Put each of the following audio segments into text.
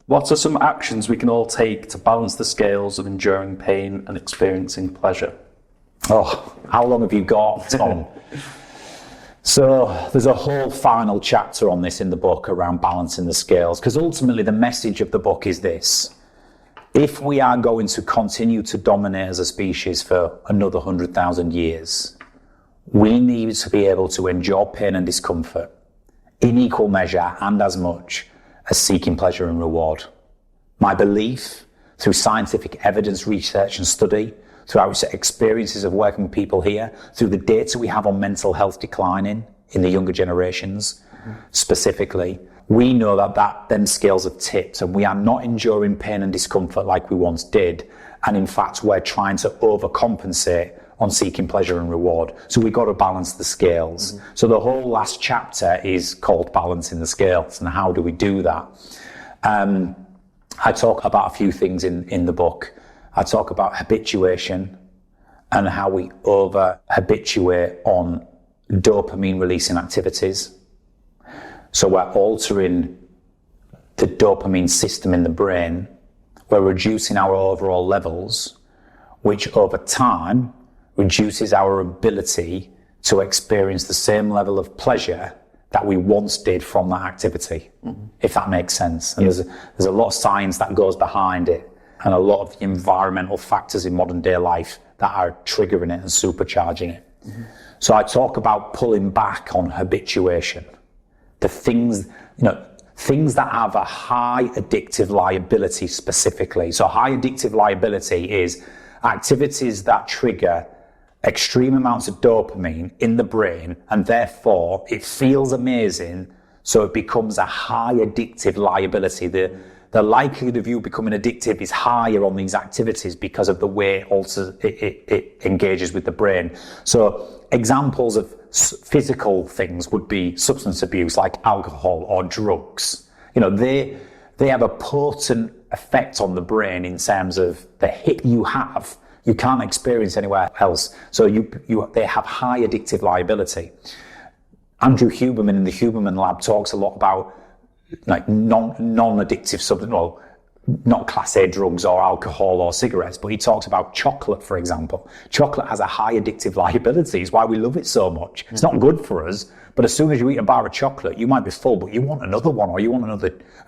What are some actions we can all take to balance the scales of enduring pain and experiencing pleasure? Oh, how long have you got, Tom? So there's a whole final chapter on this in the book around balancing the scales, because ultimately the message of the book is this. If we are going to continue to dominate as a species for another 100,000 years, we need to be able to endure pain and discomfort in equal measure and as much as seeking pleasure and reward. My belief, through scientific evidence, research and study, through our experiences of working with people here, through the data we have on mental health declining in the younger generations, specifically, we know that them scales have tipped and we are not enduring pain and discomfort like we once did. And in fact, we're trying to overcompensate on seeking pleasure and reward. So we've got to balance the scales. So the whole last chapter is called Balancing the Scales. And how do we do that? I talk about a few things in the book. I talk about habituation and how we over-habituate on dopamine releasing activities. So we're altering the dopamine system in the brain. We're reducing our overall levels, which over time reduces our ability to experience the same level of pleasure that we once did from that activity, if that makes sense. And there's a lot of science that goes behind it and a lot of the environmental factors in modern day life that are triggering it and supercharging it. So I talk about pulling back on habituation. The things, things that have a high addictive liability specifically. So high addictive liability is activities that trigger extreme amounts of dopamine in the brain, and therefore it feels amazing, so it becomes a high addictive liability. The likelihood of you becoming addictive is higher on these activities because of the way it engages with the brain. So examples of physical things would be substance abuse, like alcohol or drugs. They have a potent effect on the brain in terms of the hit you have. You can't experience anywhere else. So they have high addictive liability. Andrew Huberman in the Huberman Lab talks a lot about like non-addictive substance, well, not class A drugs or alcohol or cigarettes, but he talks about chocolate, for example. Chocolate has a high addictive liability. It's why we love it so much. It's not good for us, but as soon as you eat a bar of chocolate, you might be full, but you want another one or you want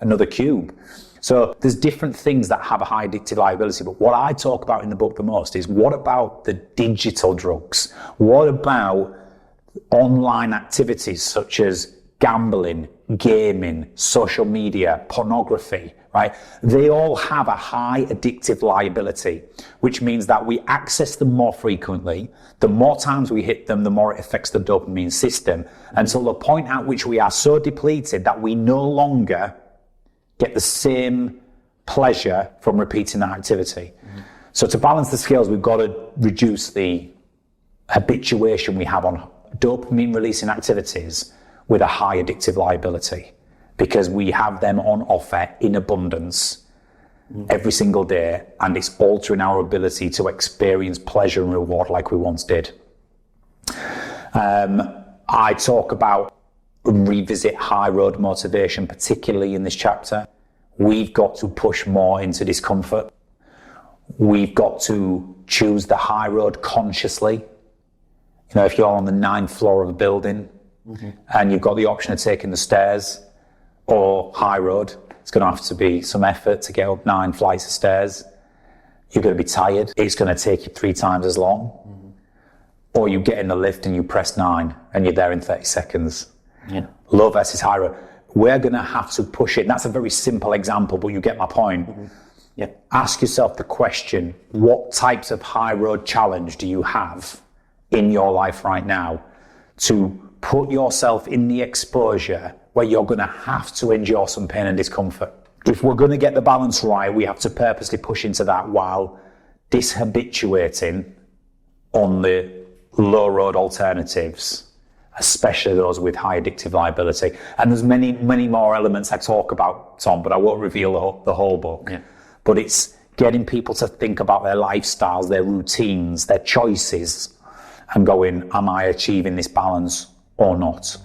another cube. So there's different things that have a high addictive liability, but what I talk about in the book the most is what about the digital drugs? What about online activities such as gambling, gaming, social media, pornography, right? They all have a high addictive liability, which means that we access them more frequently. The more times we hit them, the more it affects the dopamine system, until the point at which we are so depleted that we no longer get the same pleasure from repeating that activity. So to balance the scales, we've got to reduce the habituation we have on dopamine releasing activities with a high addictive liability, because we have them on offer in abundance every single day, and it's altering our ability to experience pleasure and reward like we once did. I talk about and revisit high road motivation, particularly in this chapter. We've got to push more into discomfort. We've got to choose the high road consciously. If you're on the 9th floor of a building and you've got the option of taking the stairs or high road, it's going to have to be some effort to get up 9 flights of stairs. You're going to be tired. It's going to take you 3 times as long. Or you get in the lift and you press 9 and you're there in 30 seconds. Low versus high road. We're going to have to push it. That's a very simple example, but you get my point. Ask yourself the question, what types of high road challenge do you have in your life right now to put yourself in the exposure where you're going to have to endure some pain and discomfort? If we're going to get the balance right, we have to purposely push into that while dishabituating on the low road alternatives, especially those with high addictive liability. And there's many, many more elements I talk about, Tom, but I won't reveal the whole book. But it's getting people to think about their lifestyles, their routines, their choices, and going, am I achieving this balance or not?